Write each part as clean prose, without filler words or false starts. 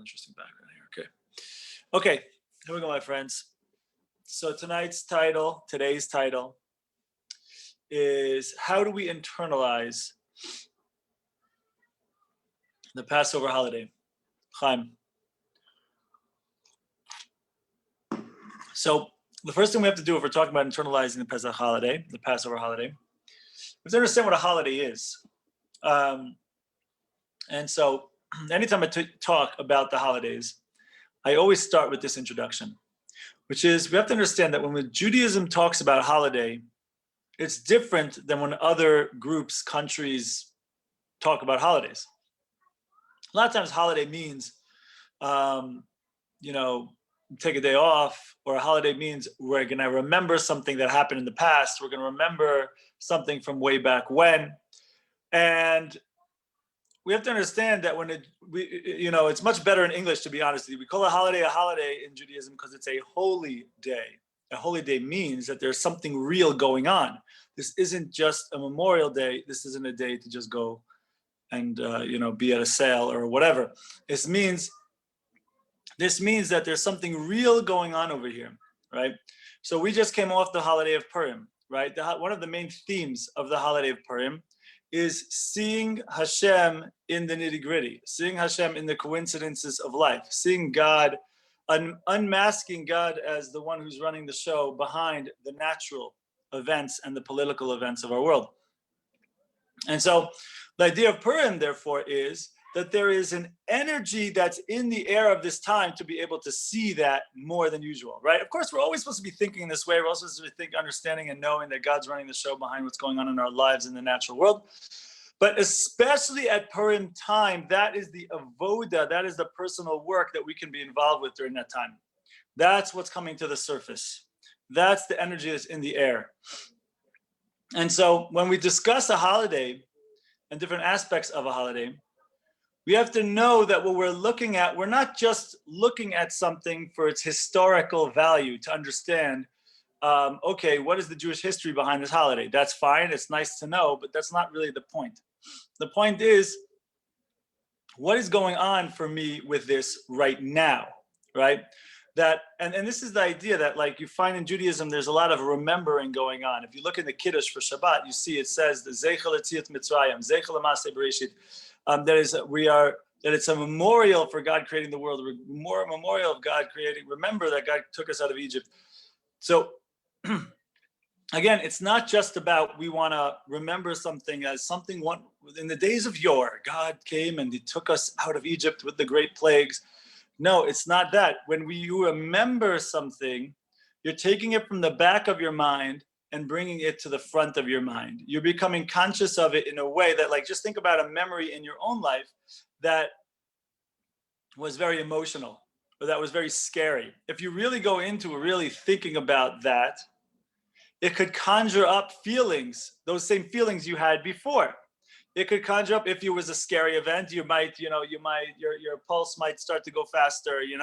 interesting background here. Okay, here we go, my friends. So today's title is how do we internalize the Passover holiday? Chaim. So the first thing we have to do if we're talking about internalizing the Pesach holiday, the Passover holiday, is to understand what a holiday is. And so anytime I talk about the holidays, I always start with this introduction, which is we have to understand that when Judaism talks about holiday, it's different than when other groups, countries talk about holidays. A lot of times holiday means, take a day off, or a holiday means we're going to remember something that happened in the past. We're going to remember something from way back when. And we have to understand that when it's much better in English, to be honest with you. We call a holiday in Judaism because it's a holy day. A holy day means that there's something real going on. This isn't just a Memorial Day. This isn't a day to just go and be at a sale or whatever. This means that there's something real going on over here, right? So we just came off the holiday of Purim, right? One of the main themes of the holiday of Purim is seeing Hashem in the nitty-gritty, seeing Hashem in the coincidences of life, seeing God, unmasking God as the one who's running the show behind the natural events and the political events of our world. And so the idea of Purim, therefore, is that there is an energy that's in the air of this time to be able to see that more than usual, right? Of course, we're always supposed to be thinking in this way. We're also supposed to be understanding and knowing that God's running the show behind what's going on in our lives in the natural world. But especially at Purim time, that is the avoda, that is the personal work that we can be involved with during that time. That's what's coming to the surface. That's the energy that's in the air. And so when we discuss a holiday and different aspects of a holiday, we have to know that what we're looking at, we're not just looking at something for its historical value to understand, what is the Jewish history behind this holiday? That's fine, it's nice to know, but that's not really the point. The point is, what is going on for me with this right now, right? And this is the idea that, like, you find in Judaism, there's a lot of remembering going on. If you look in the Kiddush for Shabbat, you see it says the Zeichel Etziat Mitzrayim, Zeichel L'Maaseh Bereshit. That it's a memorial for God creating the world, a memorial of God creating. Remember that God took us out of Egypt. So again, it's not just about we want to remember something as something in the days of yore. God came and he took us out of Egypt with the great plagues. No, it's not that. When you remember something, you're taking it from the back of your mind and bringing it to the front of your mind. You're becoming conscious of it in a way that, like, just think about a memory in your own life that was very emotional or that was very scary. If you really go into really thinking about that, it could conjure up feelings, those same feelings you had before. It could conjure up, if it was a scary event, your pulse might start to go faster, It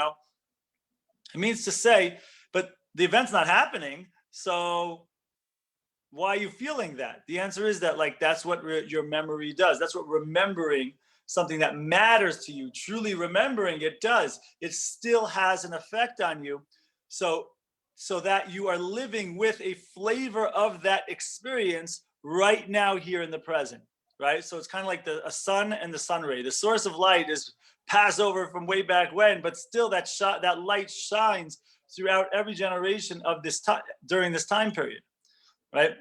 means to say, but the event's not happening, so why are you feeling that? The answer is that, like, that's what your memory does. That's what remembering something that matters to you, truly remembering it does. It still has an effect on you. So that you are living with a flavor of that experience right now here in the present, right? So it's kind of like a sun and the sun ray. The source of light is Passover from way back when, but still that light shines throughout every generation of this time during this time period. Right?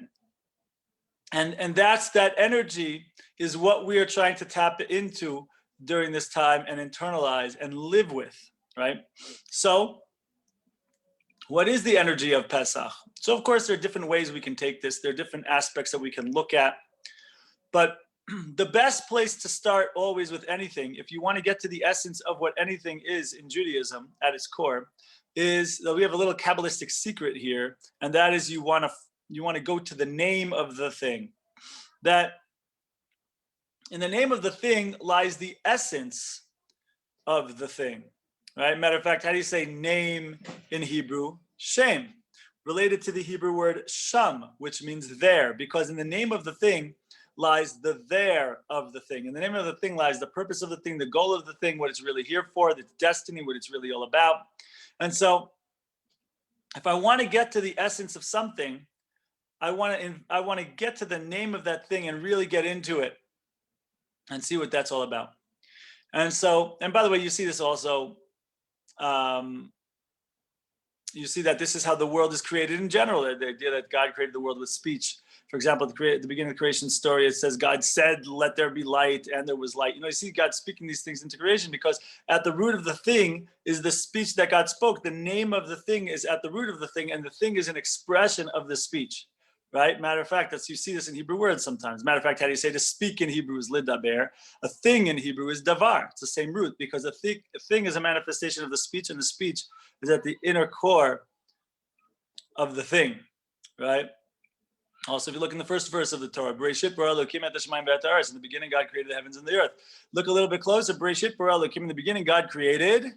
And that energy is what we are trying to tap into during this time and internalize and live with, right? So what is the energy of Pesach? So of course, there are different ways we can take this. There are different aspects that we can look at. But the best place to start always with anything, if you want to get to the essence of what anything is in Judaism at its core, is that we have a little Kabbalistic secret here, and that is you want to go to the name of the thing. That in the name of the thing lies the essence of the thing, right? Matter of fact, how do you say name in Hebrew? Shem, related to the Hebrew word sham, which means there, because in the name of the thing lies the there of the thing. In the name of the thing lies the purpose of the thing, the goal of the thing, what it's really here for, its destiny, what it's really all about. And so if I want to get to the essence of something, I want to get to the name of that thing and really get into it and see what that's all about. And so, and by the way, you see this also, you see that this is how the world is created in general. The idea that God created the world with speech. For example, at the beginning of the creation story, it says, God said, let there be light, and there was light. You see God speaking these things into creation because at the root of the thing is the speech that God spoke. The name of the thing is at the root of the thing, and the thing is an expression of the speech, right? Matter of fact, you see this in Hebrew words sometimes. Matter of fact, how do you say to speak in Hebrew is lidaber. A thing in Hebrew is davar. It's the same root because a thing is a manifestation of the speech, and the speech is at the inner core of the thing, right? Also, if you look in the first verse of the Torah, Bereshit bara Elokim et hashamayim ve'et haaretz. In the beginning, God created the heavens and the earth. Look a little bit closer. Bereshit bara Elokim. In the beginning, God created.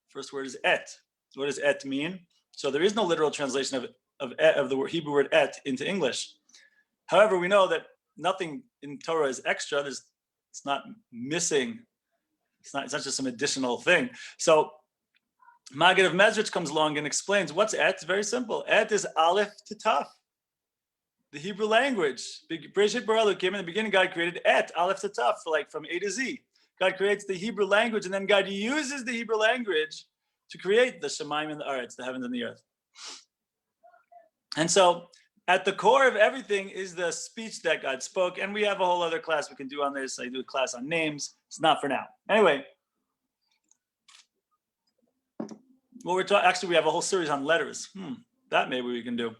First word is et. What does et mean? So there is no literal translation of the Hebrew word et into English. However, we know that nothing in Torah is extra. It's not missing. It's not just some additional thing. So Maggid of Mezrich comes along and explains what's et. It's very simple. Et is aleph to taf. The Hebrew language. Bereshit bara Elokim. In the beginning, God created et, aleph to taf, from A to Z. God creates the Hebrew language, and then God uses the Hebrew language to create the Shemaim and the Aretz, the heavens and the earth. And so, at the core of everything is the speech that God spoke, and we have a whole other class we can do on this. I do a class on names. It's not for now. Anyway, what we're talking, actually, we have a whole series on letters. That maybe we can do.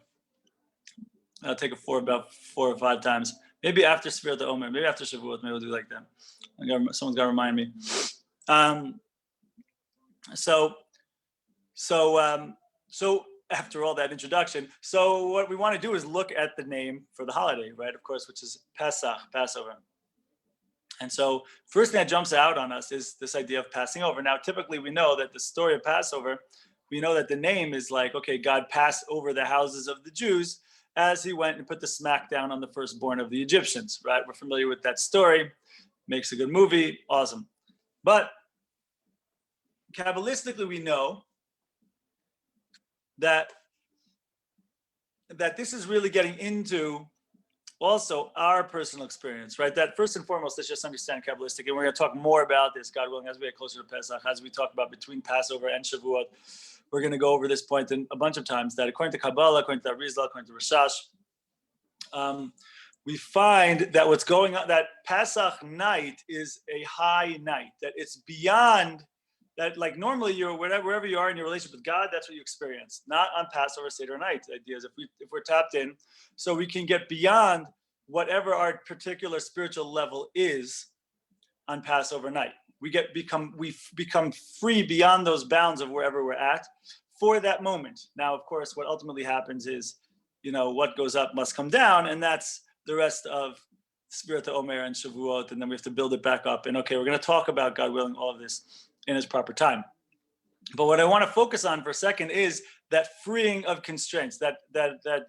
I'll take it about 4 or 5 times. Maybe after Sfirat Omer, maybe after Shavuot, maybe we'll do like that. Someone's got to remind me. So after all that introduction, so what we want to do is look at the name for the holiday, right? Of course, which is Pesach, Passover. And so first thing that jumps out on us is this idea of passing over. Now, typically we know that the story of Passover, we know that the name is like, okay, God passed over the houses of the Jews as he went and put the smack down on the firstborn of the Egyptians, right? We're familiar with that story. Makes a good movie. Awesome. But Kabbalistically, we know that this is really getting into also our personal experience, right? That first and foremost, let's just understand Kabbalistic. And we're going to talk more about this, God willing, as we get closer to Pesach, as we talk about between Passover and Shavuot. We're going to go over this point a bunch of times, that according to Kabbalah, according to Arizal, according to Rashash, we find that what's going on, that Pesach night is a high night, that it's beyond that, like normally you're wherever you are in your relationship with God, that's what you experience. Not on Passover Seder night. The idea is if we're tapped in, so we can get beyond whatever our particular spiritual level is on Passover night. We become free beyond those bounds of wherever we're at for that moment. Now, of course, what ultimately happens is, what goes up must come down, and that's the rest of Sfirat Omer and Shavuot, and then we have to build it back up. And okay, we're going to talk about, God willing, all of this in its proper time. But what I want to focus on for a second is that freeing of constraints, that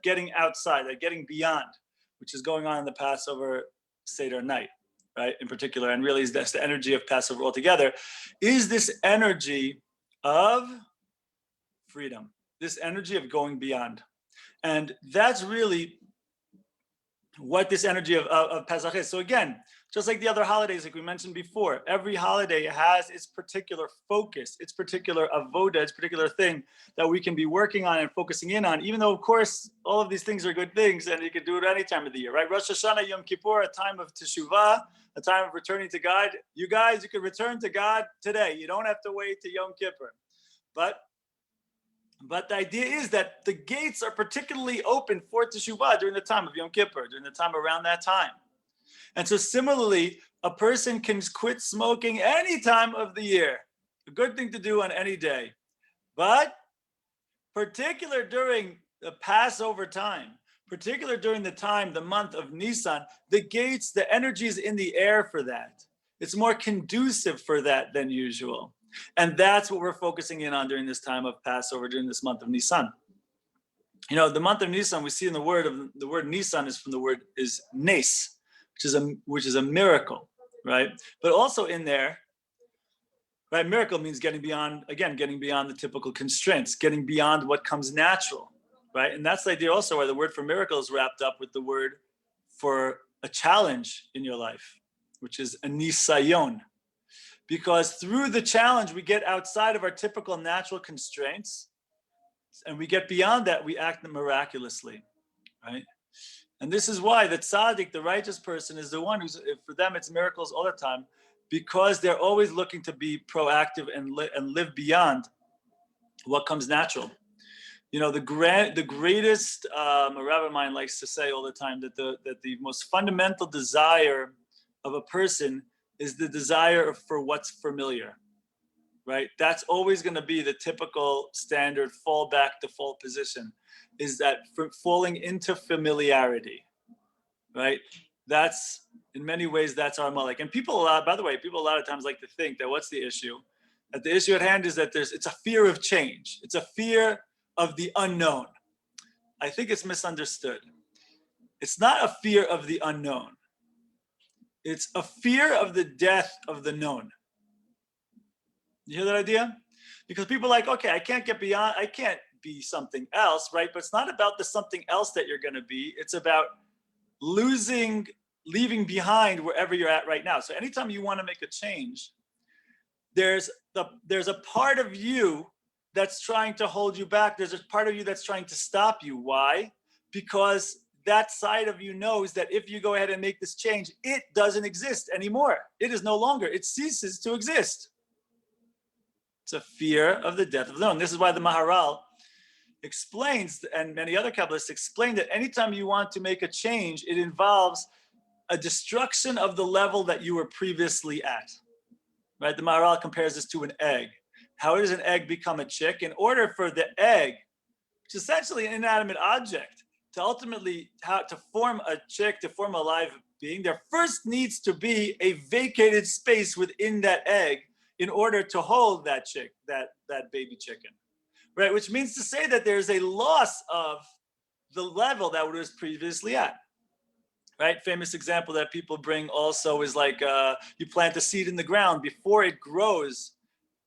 getting outside, that getting beyond, which is going on in the Passover Seder night, right? In particular, and really that's the energy of Passover altogether, is this energy of freedom, this energy of going beyond. And that's really what this energy of Pesach is. So again, just like the other holidays, like we mentioned before, every holiday has its particular focus, its particular avoda, its particular thing that we can be working on and focusing in on, even though, of course, all of these things are good things and you can do it any time of the year, right? Rosh Hashanah, Yom Kippur, a time of teshuvah, a time of returning to God. You guys, you can return to God today. You don't have to wait to Yom Kippur. But the idea is that the gates are particularly open for teshuvah during the time of Yom Kippur, during the time around that time. And so similarly, a person can quit smoking any time of the year. A good thing to do on any day. But particular during the Passover time, particular during the month of Nisan, the gates, the energy is in the air for that. It's more conducive for that than usual. And that's what we're focusing in on during this time of Passover, during this month of Nisan. You know, the month of Nisan, we see in the word Nisan is from the word is nes, which is a miracle, right? But also in there, right? Miracle means getting beyond the typical constraints, getting beyond what comes natural, right? And that's the idea also where the word for miracle is wrapped up with the word for a challenge in your life, which is a nisayon. Because through the challenge, we get outside of our typical natural constraints, and we get beyond that, we act miraculously, right? And this is why the tzaddik, the righteous person, is the one who's, for them, it's miracles all the time, because they're always looking to be proactive and live beyond what comes natural. You know, the greatest, a rabbi of mine likes to say all the time that the most fundamental desire of a person is the desire for what's familiar, right? That's always going to be the typical standard fallback default position, is that falling into familiarity, right? That's, in many ways, that's our malak. And people a lot of times like to think that what's the issue? That the issue at hand is that it's a fear of change. It's a fear of the unknown. I think it's misunderstood. It's not a fear of the unknown. It's a fear of the death of the known. You hear that idea? Because people are like, okay, I can't be something else, right? But it's not about the something else that you're going to be. It's about leaving behind wherever you're at right now. So anytime you want to make a change, there's a part of you that's trying to hold you back. There's a part of you that's trying to stop you. Why? Because that side of you knows that if you go ahead and make this change, it doesn't exist anymore. It is no longer. It ceases to exist. It's a fear of the death of the known. This is why the Maharal explains, and many other Kabbalists explain, that anytime you want to make a change, it involves a destruction of the level that you were previously at. Right? The Maharal compares this to an egg. How does an egg become a chick? In order for the egg, which is essentially an inanimate object, to ultimately to form a chick, to form a live being, there first needs to be a vacated space within that egg in order to hold that chick, that baby chicken, right? Which means to say that there's a loss of the level that it was previously at, right? Famous example that people bring also is like you plant a seed in the ground before it grows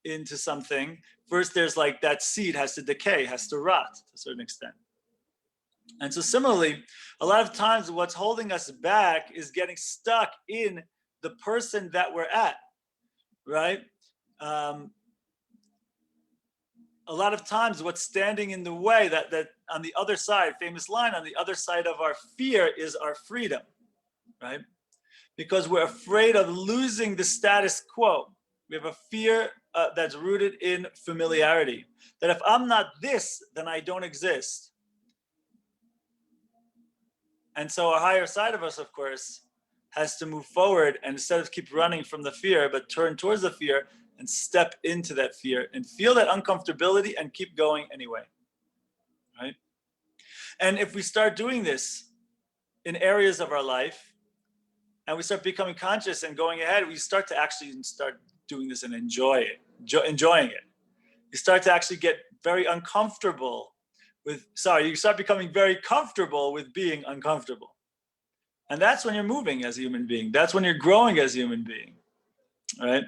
into something. First, there's like that seed has to decay, has to rot to a certain extent. And so similarly, a lot of times what's holding us back is getting stuck in the person that we're at, right? A lot of times what's standing in the way, that on the other side, famous line, on the other side of our fear is our freedom, right? Because we're afraid of losing the status quo. We have a fear that's rooted in familiarity, that if I'm not this, then I don't exist. And so a higher side of us, of course, has to move forward, and instead of keep running from the fear, but turn towards the fear and step into that fear and feel that uncomfortability and keep going anyway, right? And if we start doing this in areas of our life, and we start becoming conscious and going ahead, we start to actually start doing this and enjoying it. You start to actually get very uncomfortable you start becoming very comfortable with being uncomfortable. And that's when you're moving as a human being. That's when you're growing as a human being, right?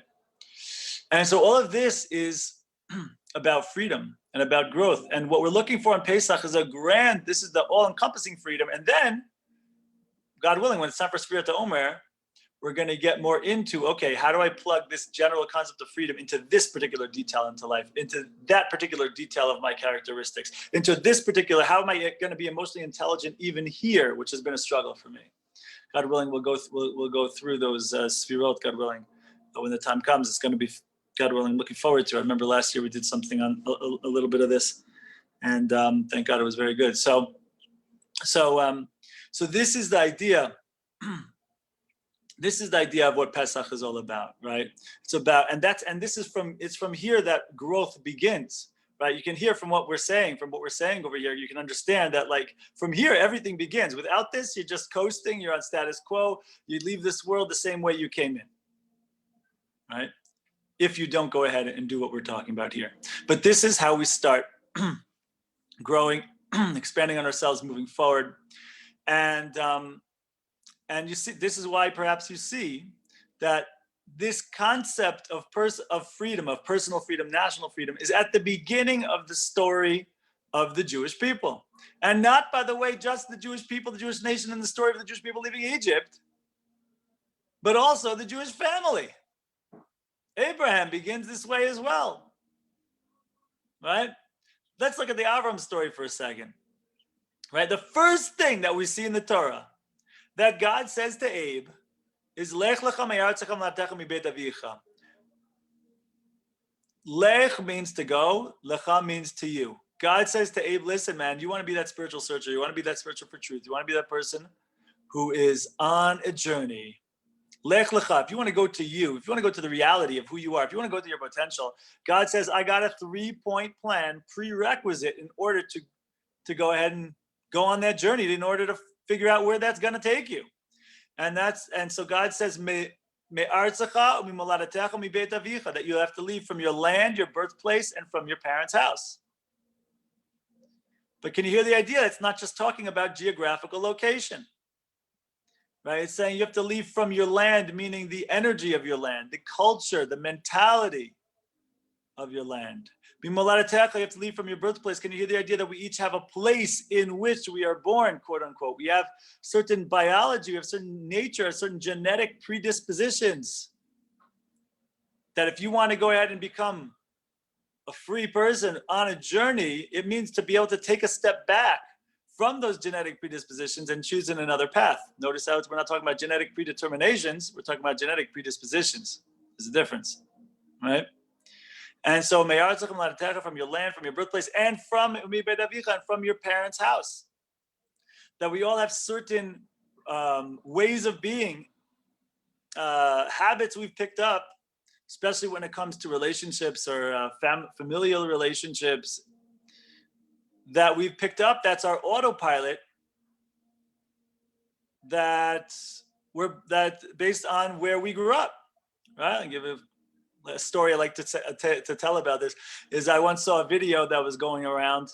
And so all of this is about freedom and about growth. And what we're looking for in Pesach is this is the all-encompassing freedom. And then, God willing, when it's time for Spirit to Omer, we're going to get more into, okay, how do I plug this general concept of freedom into this particular detail into life, into that particular detail of my characteristics, into this particular, how am I going to be emotionally intelligent even here, which has been a struggle for me. God willing, we'll go through those sfirot, God willing. But when the time comes, it's going to be, God willing, looking forward to it. I remember last year we did something on a little bit of this, and thank God it was very good. So this is the idea. This is the idea of what Pesach is all about, right? It's about, it's from here that growth begins, right? You can hear from what we're saying over here, you can understand that like from here, everything begins. Without this, you're just coasting, you're on status quo, you leave this world the same way you came in, right? If you don't go ahead and do what we're talking about here. But this is how we start growing expanding on ourselves, moving forward. And you see, this is why perhaps you see that this concept of freedom, of personal freedom, national freedom, is at the beginning of the story of the Jewish people. And not, by the way, just the Jewish people, the Jewish nation, and the story of the Jewish people leaving Egypt, but also the Jewish family. Abraham begins this way as well, right? Let's look at the Avram story for a second, right? The first thing that we see in the Torah that God says to Abe is Lech lecha me'artzecha v'moladatecha mibeit avicha. Lech means to go, lecha means to you. God says to Abe, listen, man, you want to be that spiritual searcher, you want to be that searcher for truth, you want to be that person who is on a journey. Lech lecha, if you want to go to you, if you want to go to the reality of who you are, if you want to go to your potential, God says, I got a 3-point plan, prerequisite, in order to go ahead and go on that journey, in order to figure out where that's going to take you. And so God says, that you have to leave from your land, your birthplace, and from your parents' house. But can you hear the idea? It's not just talking about geographical location, right? It's saying you have to leave from your land, meaning the energy of your land, the culture, the mentality of your land. You have to leave from your birthplace. Can you hear the idea that we each have a place in which we are born, quote unquote? We have certain biology, we have certain nature, certain genetic predispositions that if you want to go ahead and become a free person on a journey, it means to be able to take a step back from those genetic predispositions and choose another path. Notice how we're not talking about genetic predeterminations, we're talking about genetic predispositions. There's a difference, right? And so, from your land, from your birthplace, and from your parents' house. That we all have certain ways of being, habits we've picked up, especially when it comes to relationships or familial relationships, that we've picked up. That's our autopilot. That based on where we grew up, right? I'll give a story I like to tell about this is I once saw a video that was going around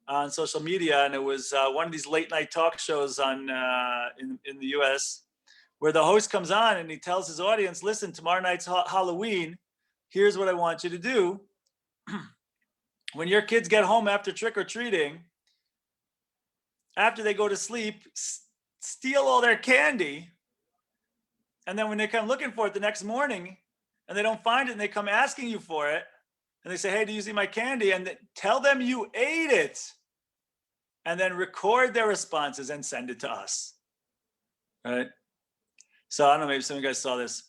on social media, and it was one of these late night talk shows on in the US, where the host comes on and he tells his audience, listen, tomorrow night's Halloween, here's what I want you to do. When your kids get home after trick-or-treating, after they go to sleep, steal all their candy, and then when they come looking for it the next morning, and they don't find it, and they come asking you for it, and they say, hey, do you see my candy? And tell them you ate it, and then record their responses and send it to us, right? So I don't know, maybe some of you guys saw this.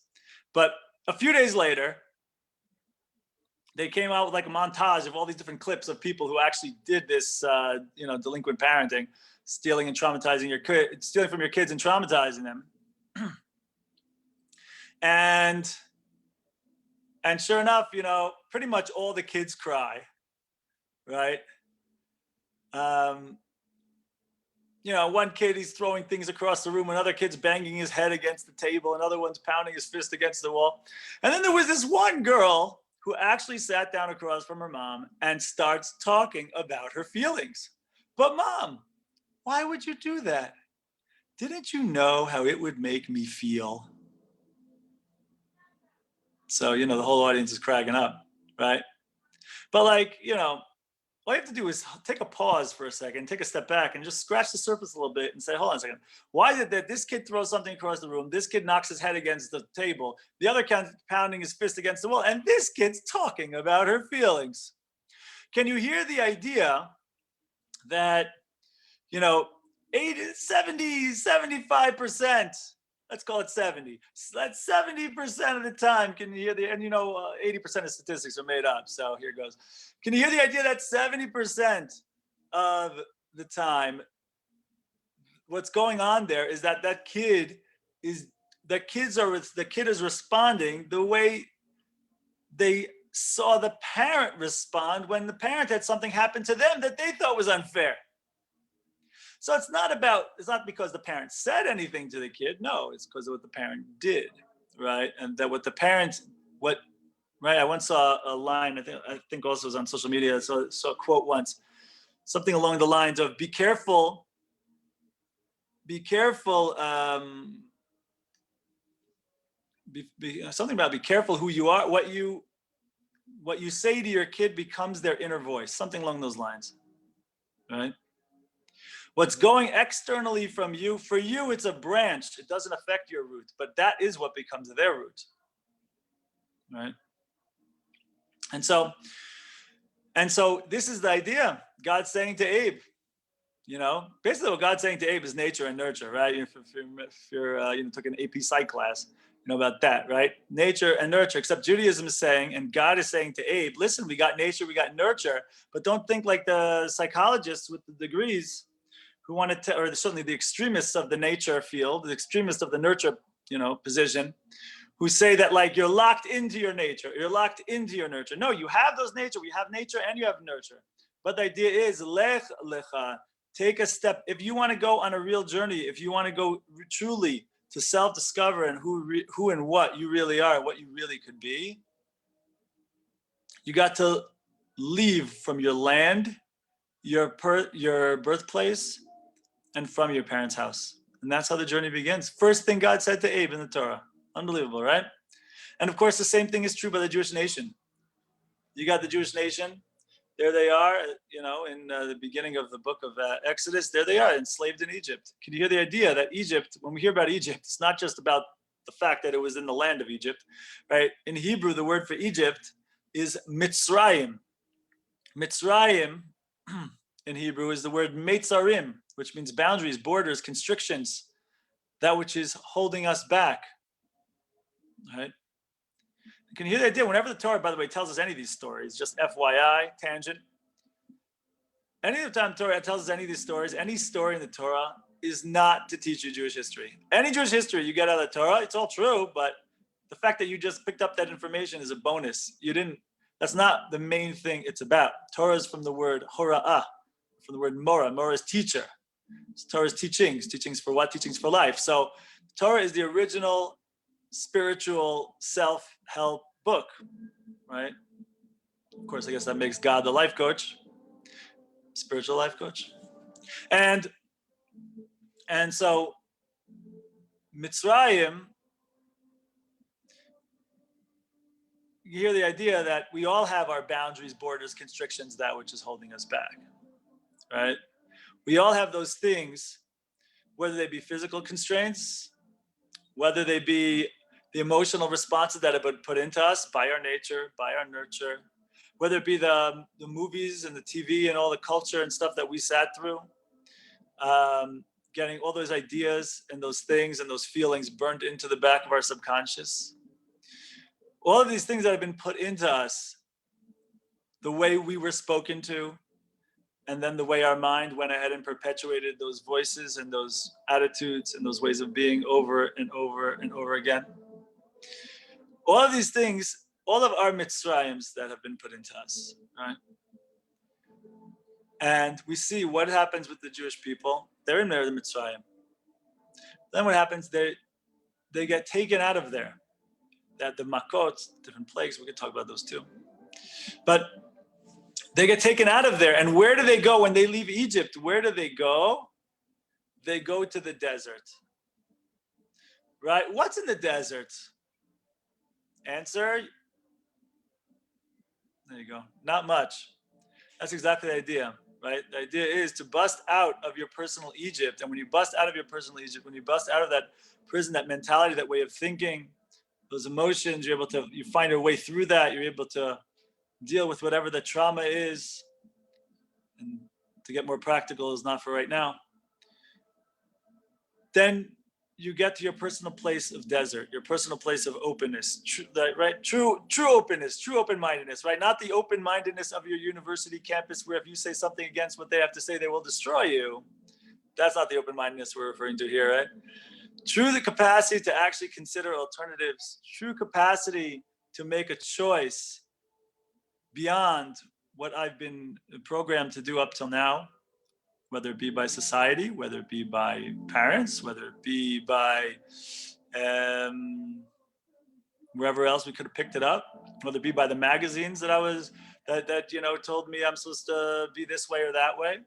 But a few days later, they came out with like a montage of all these different clips of people who actually did this, delinquent parenting, stealing and traumatizing stealing from your kids and traumatizing them. And sure enough, pretty much all the kids cry, right? One kid, he's throwing things across the room, another kid's banging his head against the table, another one's pounding his fist against the wall. And then there was this one girl who actually sat down across from her mom and starts talking about her feelings. But Mom, why would you do that? Didn't you know how it would make me feel? So, the whole audience is cracking up, right? But all you have to do is take a pause for a second, take a step back, and just scratch the surface a little bit and say, hold on a second. Why is it that this kid throws something across the room, this kid knocks his head against the table, the other kid pounding his fist against the wall, and this kid's talking about her feelings? Can you hear the idea that, 70, 75%, let's call it 70. That's 70% of the time. Can you hear 80% of statistics are made up. So here goes. Can you hear the idea that 70% of the time, what's going on there is that kid is responding the way they saw the parent respond when the parent had something happen to them that they thought was unfair. So it's not because the parent said anything to the kid. No, it's because of what the parent did, right? And that right? I once saw a line, I think also was on social media, so a quote once, something along the lines of be careful, something about be careful who you are, what you say to your kid becomes their inner voice, something along those lines, right? What's going externally from you, for you, it's a branch. It doesn't affect your root, but that is what becomes their root, right? And so this is the idea. God's saying to Abe, basically what God's saying to Abe is nature and nurture, right? If you're took an AP Psych class, you know about that, right? Nature and nurture, except Judaism is saying, and God is saying to Abe, listen, we got nature, we got nurture, but don't think like the psychologists with the degrees who want to, or certainly the extremists of the nature field, the extremists of the nurture, position, who say that like you're locked into your nature, you're locked into your nurture. No, you have those nature, we have nature and you have nurture. But the idea is, lech lecha, take a step. If you want to go on a real journey, if you want to go truly to self-discover and who and what you really are, what you really could be, you got to leave from your land, your birthplace, and from your parents' house. And that's how the journey begins. First thing God said to Abe in the Torah. Unbelievable, right? And of course, the same thing is true by the Jewish nation. You got the Jewish nation. There they are, in the beginning of the book of Exodus, there they are, enslaved in Egypt. Can you hear the idea that Egypt, when we hear about Egypt, it's not just about the fact that it was in the land of Egypt, right? In Hebrew, the word for Egypt is Mitzrayim. Mitzrayim in Hebrew is the word Meitzarim, which means boundaries, borders, constrictions, that which is holding us back, right? You can hear the idea whenever the Torah, by the way, tells us any of these stories, just FYI, tangent. Any of the time the Torah tells us any of these stories, any story in the Torah is not to teach you Jewish history. Any Jewish history you get out of the Torah, it's all true, but the fact that you just picked up that information is a bonus. That's not the main thing it's about. Torah is from the word hora'ah, from the word mora. Mora is teacher. Torah is teachings for what? Teachings for life. So Torah is the original spiritual self-help book, right? Of course, I guess that makes God the life coach, spiritual life coach. And so Mitzrayim, you hear the idea that we all have our boundaries, borders, constrictions, that which is holding us back, right? We all have those things, whether they be physical constraints, whether they be the emotional responses that have been put into us by our nature, by our nurture, whether it be the movies and the TV and all the culture and stuff that we sat through, getting all those ideas and those things and those feelings burned into the back of our subconscious. All of these things that have been put into us, the way we were spoken to, and then the way our mind went ahead and perpetuated those voices and those attitudes and those ways of being over and over and over again. All of these things, all of our Mitzrayims that have been put into us, right? And we see what happens with the Jewish people. They're in there, the Mitzrayim. Then what happens, they get taken out of there. That the Makot, different plagues, we could talk about those too. But they get taken out of there. And where do they go when they leave Egypt? Where do they go? They go to the desert. Right? What's in the desert? Answer? There you go. Not much. That's exactly the idea, right? The idea is to bust out of your personal Egypt. And when you bust out of your personal Egypt, when you bust out of that prison, that mentality, that way of thinking, those emotions, you find your way through that. You're able to deal with whatever the trauma is. And to get more practical is not for right now. Then you get to your personal place of desert, your personal place of openness, right? True openness, true open-mindedness, right? Not the open-mindedness of your university campus where if you say something against what they have to say, they will destroy you. That's not the open-mindedness we're referring to here, right? True the capacity to actually consider alternatives, true capacity to make a choice beyond what I've been programmed to do up till now, whether it be by society, whether it be by parents, whether it be by wherever else we could have picked it up, whether it be by the magazines that told me I'm supposed to be this way or that way,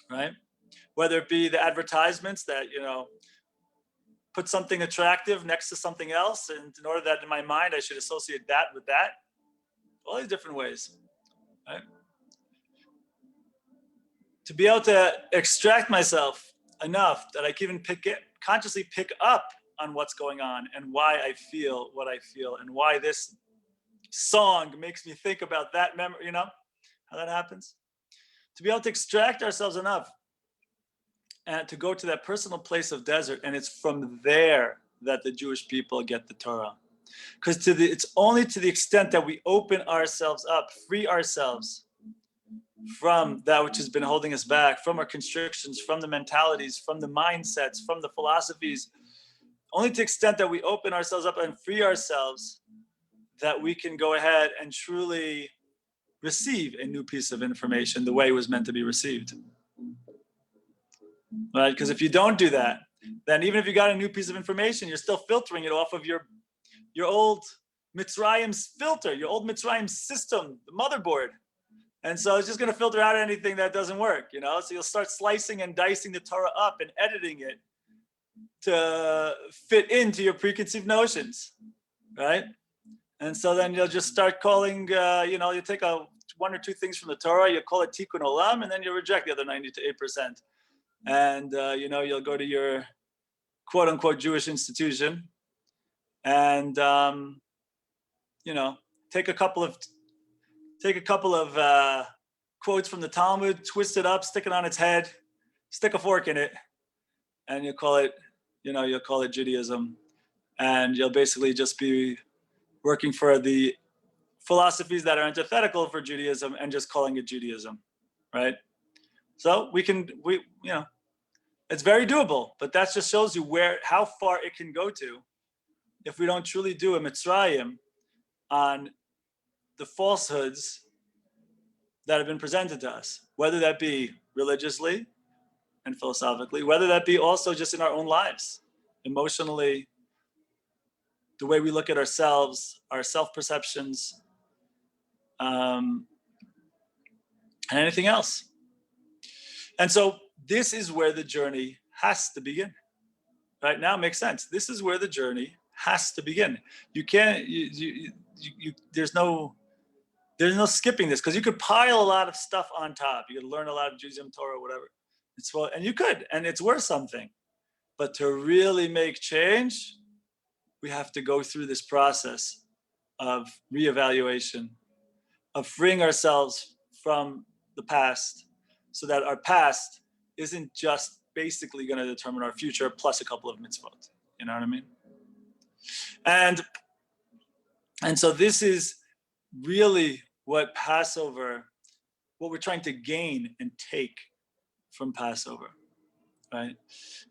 right? Whether it be the advertisements that put something attractive next to something else, and in order that in my mind I should associate that with that. All these different ways, right? To be able to extract myself enough that I can even consciously pick up on what's going on and why I feel what I feel and why this song makes me think about that memory, how that happens. To be able to extract ourselves enough and to go to that personal place of desert, and it's from there that the Jewish people get the Torah. Because it's only to the extent that we open ourselves up, free ourselves from that which has been holding us back, from our constrictions, from the mentalities, from the mindsets, from the philosophies, only to the extent that we open ourselves up and free ourselves, that we can go ahead and truly receive a new piece of information the way it was meant to be received. Right? Because if you don't do that, then even if you got a new piece of information, you're still filtering it off of your old Mitzrayim's filter, your old Mitzrayim system, the motherboard. And so it's just going to filter out anything that doesn't work, So you'll start slicing and dicing the Torah up and editing it to fit into your preconceived notions, right? And so then you'll just start calling, you take one or two things from the Torah, you call it Tikkun Olam, and then you reject the other 98%. And, you'll go to your quote unquote Jewish institution and, take a couple of quotes from the Talmud, twist it up, stick it on its head, stick a fork in it, and you'll call it Judaism. And you'll basically just be working for the philosophies that are antithetical for Judaism and just calling it Judaism, right? So it's very doable, but that just shows you how far it can go to if we don't truly do a Mitzrayim on the falsehoods that have been presented to us, whether that be religiously and philosophically, whether that be also just in our own lives, emotionally, the way we look at ourselves, our self-perceptions, and anything else. And so this is where the journey has to begin. Right now, it makes sense. This is where the journey has to begin. You can't. There's no skipping this, because you could pile a lot of stuff on top. You could learn a lot of Judaism, Torah, whatever. And you could, and it's worth something. But to really make change, we have to go through this process of reevaluation, of freeing ourselves from the past, so that our past isn't just basically going to determine our future plus a couple of mitzvot. You know what I mean? And so this is really what we're trying to gain and take from Passover, right?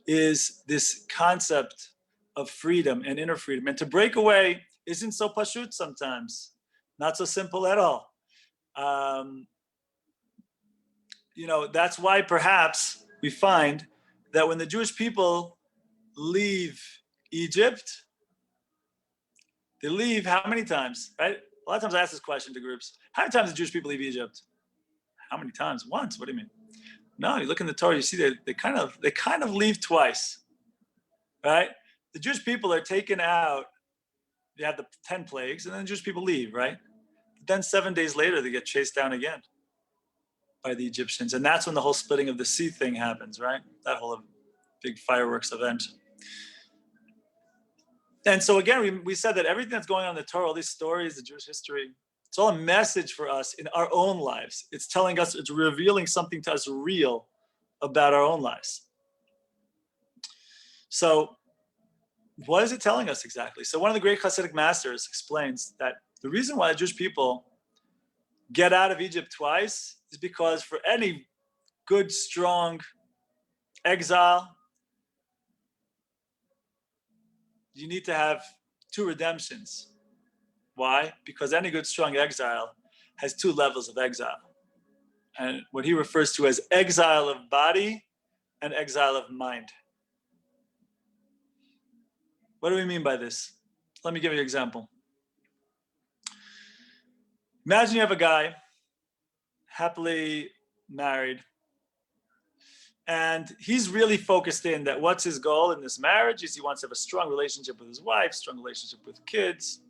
Is this concept of freedom and inner freedom. And to break away isn't so pashut sometimes, not so simple at all. That's why perhaps we find that when the Jewish people leave Egypt, they leave how many times, right? A lot of times I ask this question to groups. How many times do Jewish people leave Egypt? How many times? Once. What do you mean? No, you look in the Torah, you see they kind of leave twice, right? The Jewish people are taken out. They have the 10 plagues, and then the Jewish people leave, right? But then 7 days later, they get chased down again by the Egyptians. And that's when the whole splitting of the sea thing happens, right? That whole big fireworks event. And so again, we said that everything that's going on in the Torah, all these stories, the Jewish history, it's all a message for us in our own lives. It's telling us, it's revealing something to us real about our own lives. So what is it telling us exactly? So one of the great Hasidic masters explains that the reason why the Jewish people get out of Egypt twice is because for any good, strong exile, you need to have two redemptions. Why? Because any good, strong exile has two levels of exile. And what he refers to as exile of body and exile of mind. What do we mean by this? Let me give you an example. Imagine you have a guy happily married, and he's really focused in that what's his goal in this marriage is he wants to have a strong relationship with his wife, strong relationship with kids.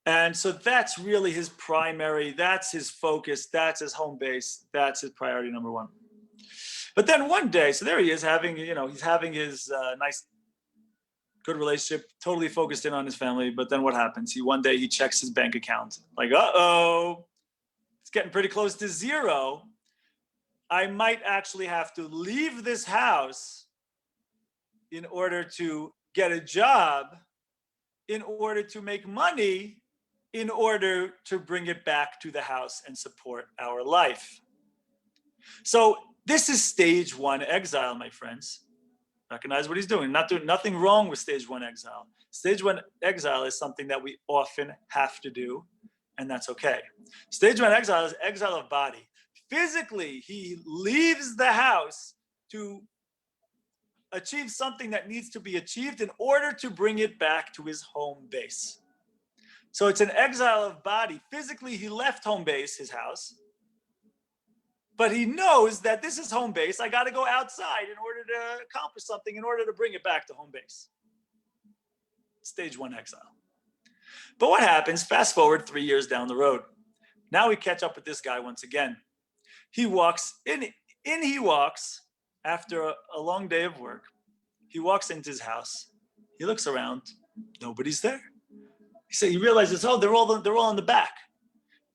And so that's really his primary, that's his focus, that's his home base, that's his priority number one. But then one day, so there he is having, he's having his nice, good relationship, totally focused in on his family. But then what happens? One day he checks his bank account, like, uh-oh, it's getting pretty close to zero. I might actually have to leave this house in order to get a job, in order to make money, in order to bring it back to the house and support our life. So this is stage one exile, my friends. Recognize what he's doing. Nothing wrong with stage one exile. Stage one exile is something that we often have to do, and that's okay. Stage one exile is exile of body. Physically, he leaves the house to achieve something that needs to be achieved in order to bring it back to his home base. So it's an exile of body. Physically, he left home base, his house, but he knows that this is home base. I got to go outside in order to accomplish something, in order to bring it back to home base. Stage one exile. But what happens? Fast forward 3 years down the road. Now we catch up with this guy once again. He walks in. He walks after a long day of work. He walks into his house. He looks around. Nobody's there. He realizes, oh, they're all in the back.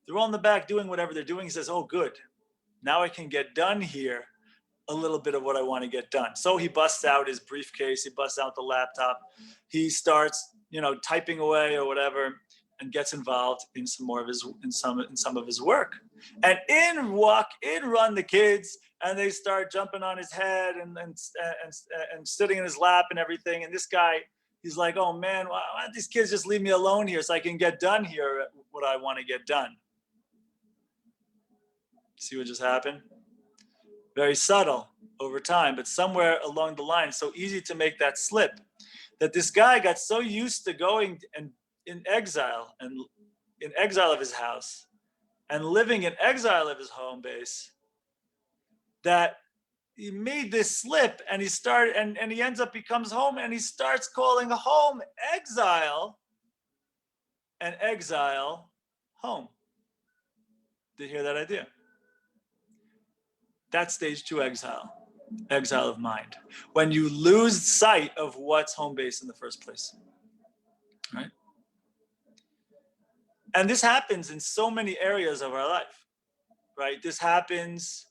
They're all in the back doing whatever they're doing. He says, oh, good. Now I can get done here a little bit of what I want to get done. So he busts out his briefcase. He busts out the laptop. He starts, typing away or whatever, and gets involved in some of his work. And in run the kids, and they start jumping on his head and sitting in his lap and everything. And this guy, he's like, oh man, why don't these kids just leave me alone here so I can get done here what I want to get done? See what just happened? Very subtle over time, but somewhere along the line, so easy to make that slip, that this guy got so used to going and in exile of his house and living in exile of his home base, that he made this slip, and he ends up becomes home, and he starts calling home exile and exile home. Did you hear that idea? That's stage two exile of mind. When you lose sight of what's home base in the first place, right? And this happens in so many areas of our life, right? This happens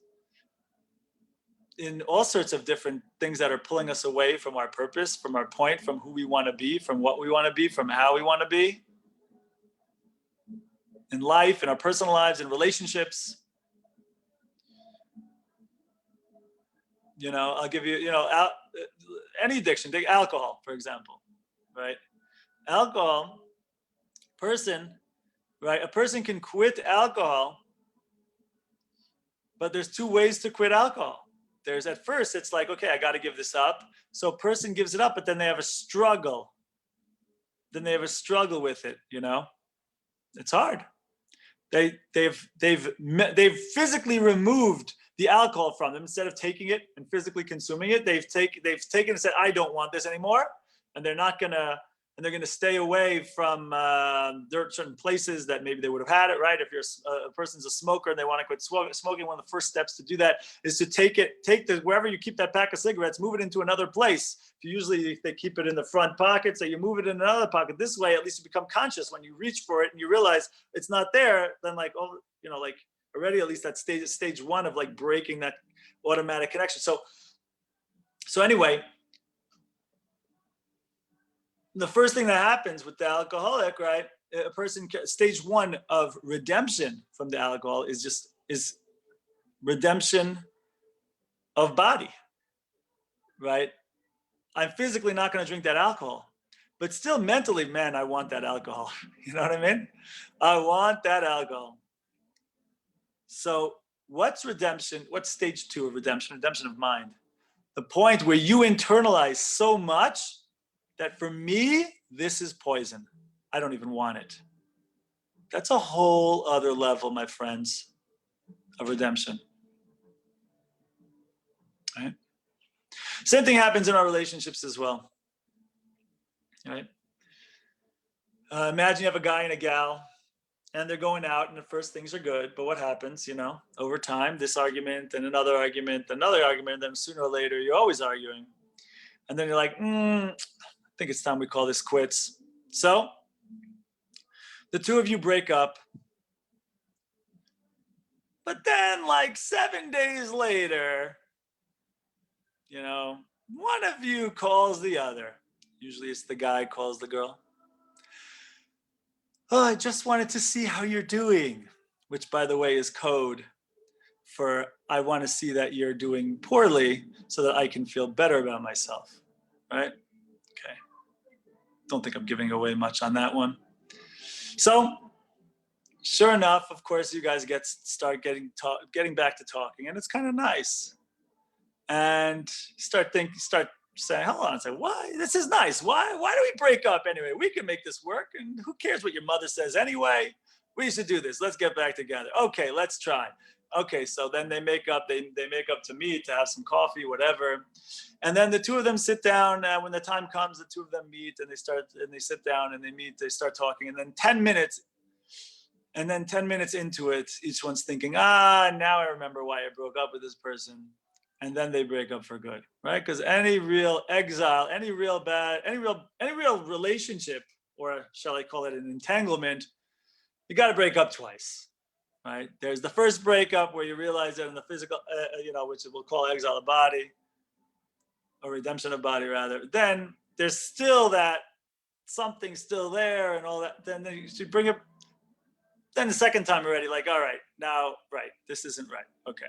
in all sorts of different things that are pulling us away from our purpose, from our point, from who we want to be, from what we want to be, from how we want to be. In life, in our personal lives, in relationships. I'll give you, any addiction, take alcohol, for example, right? Alcohol, right? A person can quit alcohol, but there's two ways to quit alcohol. There's at first, it's like, okay, I got to give this up. So a person gives it up, but then they have a struggle. Then they have a struggle with it, It's hard. They've physically removed the alcohol from them. Instead of taking it and physically consuming it, they've taken and said, I don't want this anymore. And they're going to stay away from certain places that maybe they would have had it, right? If you're a person's a smoker and they want to quit smoking, one of the first steps to do that is to take wherever you keep that pack of cigarettes, move it into another place. If they keep it in the front pocket, so you move it in another pocket. This way, at least you become conscious when you reach for it and you realize it's not there, then already at least that's stage one of like breaking that automatic connection. So anyway, the first thing that happens with the alcoholic, right? A person, stage one of redemption from the alcohol is redemption of body, right? I'm physically not going to drink that alcohol, but still mentally, man, I want that alcohol. You know what I mean? I want that alcohol. So what's redemption? What's stage two of redemption? Redemption of mind. The point where you internalize so much that for me, this is poison. I don't even want it. That's a whole other level, my friends, of redemption. Right? Same thing happens in our relationships as well. Right? Imagine you have a guy and a gal, and they're going out, and at first things are good, but what happens, over time, this argument and another argument, and then sooner or later, you're always arguing. And then you're like, I think it's time we call this quits. So the two of you break up, but then like 7 days later, one of you calls the other. Usually it's the guy calls the girl. Oh, I just wanted to see how you're doing, which by the way is code for I want to see that you're doing poorly so that I can feel better about myself, right? Okay. Don't think I'm giving away much on that one. So, sure enough, of course, you guys start getting back to talking, and it's kind of nice. And start saying, hold on, say, why? This is nice. Why do we break up anyway? We can make this work, and who cares what your mother says anyway? We should do this. Let's get back together. Okay, let's try. Okay, so then they make up. They make up to meet, to have some coffee, whatever. And then the two of them sit down. When the time comes, the two of them meet, and they sit down and they meet. They start talking, and then 10 minutes. And then 10 minutes into it, each one's thinking, now I remember why I broke up with this person. And then they break up for good, right? Because any real exile, any real relationship, or shall I call it an entanglement, you got to break up twice, right? There's the first breakup where you realize that in the physical, which we'll call exile of body, or redemption of body rather. Then there's still that something still there and all that. Then you should bring it. Then the second time already, like, all right, now, right, this isn't right. Okay.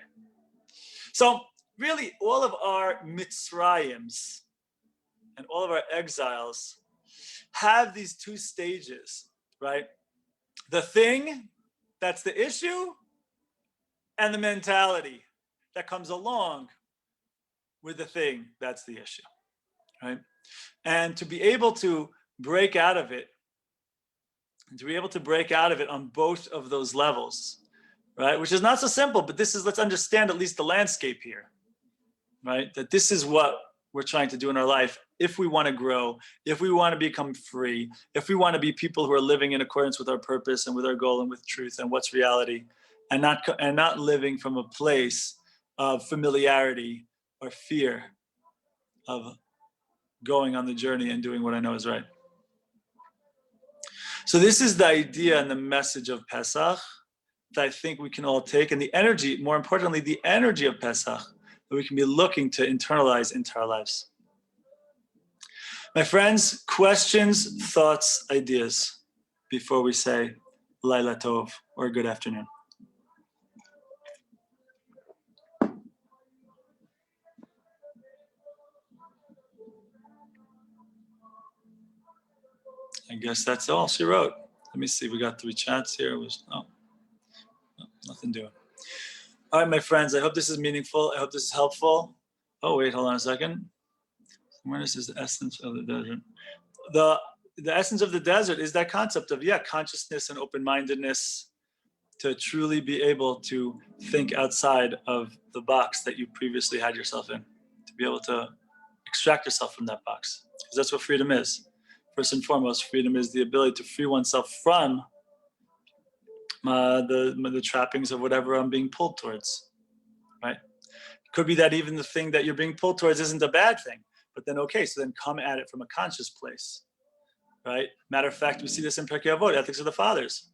So really, all of our Mitzrayims and all of our exiles have these two stages, right? The thing that's the issue, and the mentality that comes along with the thing that's the issue, right? And to be able to break out of it, on both of those levels, right? Which is not so simple, but let's understand at least the landscape here, right? That this is what we're trying to do in our life. If we want to grow, if we want to become free, if we want to be people who are living in accordance with our purpose and with our goal and with truth and what's reality, and not living from a place of familiarity or fear of going on the journey and doing what I know is right. So this is the idea and the message of Pesach that I think we can all take, and the energy, more importantly, the energy of Pesach that we can be looking to internalize into our lives. My friends, questions, thoughts, ideas before we say Laila Tov or good afternoon. I guess that's all she wrote. Let me see, we got 3 chats here. No, nothing doing. All right, my friends, I hope this is meaningful. I hope this is helpful. Oh, wait, hold on a second. Awareness is the essence of the desert. The essence of the desert is that concept of, consciousness and open-mindedness to truly be able to think outside of the box that you previously had yourself in, to be able to extract yourself from that box. Because that's what freedom is. First and foremost, freedom is the ability to free oneself from the trappings of whatever I'm being pulled towards, right? It could be that even the thing that you're being pulled towards isn't a bad thing, but then okay, so then come at it from a conscious place, right? Matter of fact, we see this in Pirkei Avot, Ethics of the Fathers.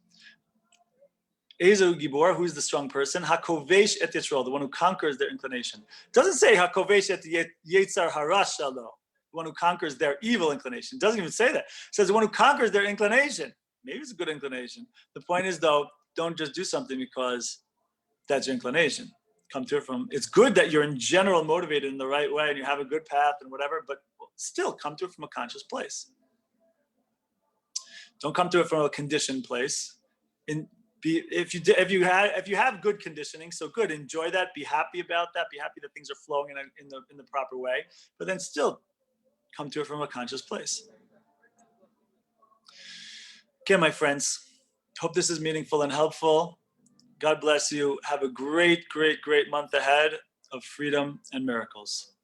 Ezu Gibor, who is the strong person? Hakovesh et Yisrael, the one who conquers their inclination. It doesn't say Hakovesh et Yetzar Harash Shalo, the one who conquers their evil inclination. It doesn't even say that. It says the one who conquers their inclination. Maybe it's a good inclination. The point is, though, don't just do something because that's your inclination. Come to it from, it's good that you're in general motivated in the right way and you have a good path and whatever, but still come to it from a conscious place. Don't come to it from a conditioned place. If you have good conditioning, so good, enjoy that, be happy about that, be happy that things are flowing in the proper way, but then still come to it from a conscious place. Okay, my friends, hope this is meaningful and helpful. God bless you. Have a great, great, great month ahead of freedom and miracles.